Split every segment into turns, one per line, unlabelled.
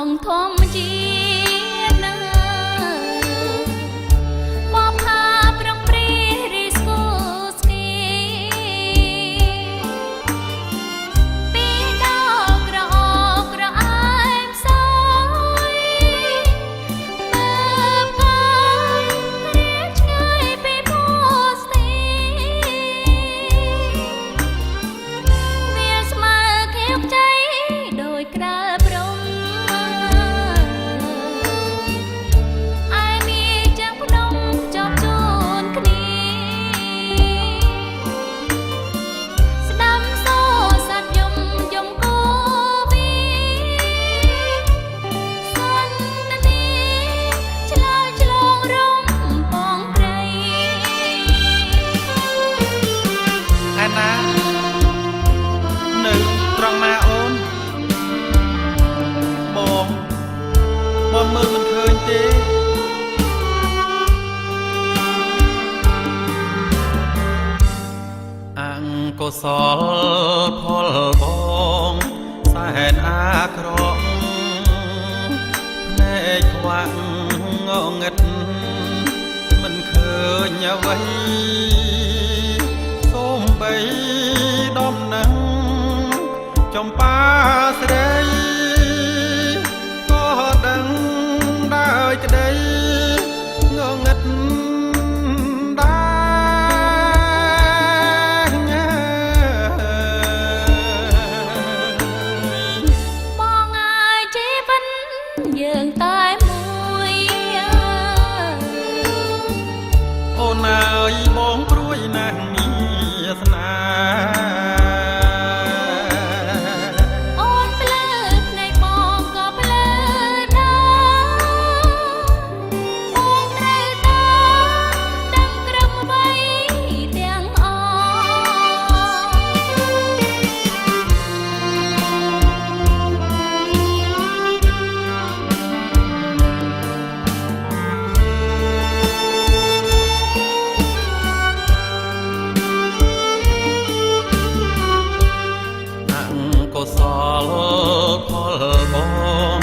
ងធម្មជាតិណាមកផាប្រងព្រីរីស្គូស្គីពីដល់ក្រអកក្រអែមសោយមើលបាយរៀបឆ្ងាយពីភូស្ទីវាស្មើខៀវใจដោយក្រាលព្រំ
ត្រង់ណាអូនបងមើលមិនឃើញទេអង្គុសលផលបងសែនអាក្រក់ភ្នែកខ្វាក់ងងឹតមិនឃើញអ្វីសូមបីដំណឹងចំបាស្រីក៏ដឹងដោយក្តីងងឹតដែរ
បងអើយជីវិតយើងតែមួយ
អូនអើយបងព្រួយណាស់មានស្នេហ៍កុសលផលបង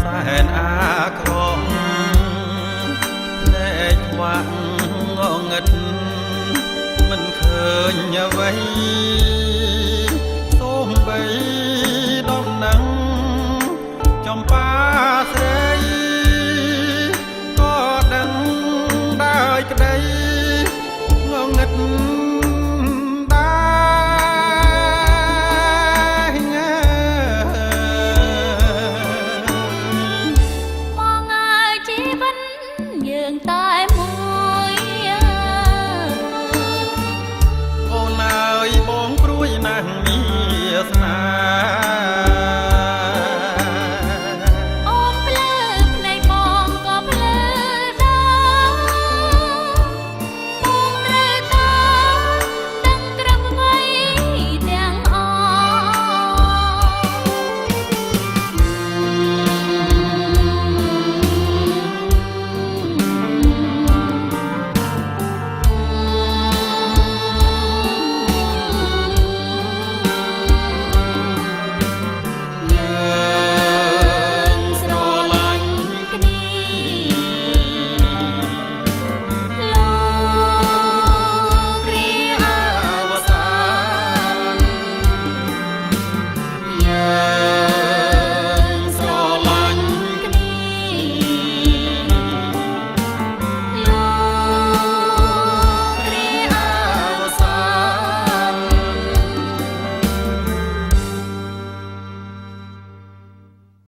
សែនអាក្រក់ភ្នែកខ្វាក់ងងឹតមិនឃើញអ្វី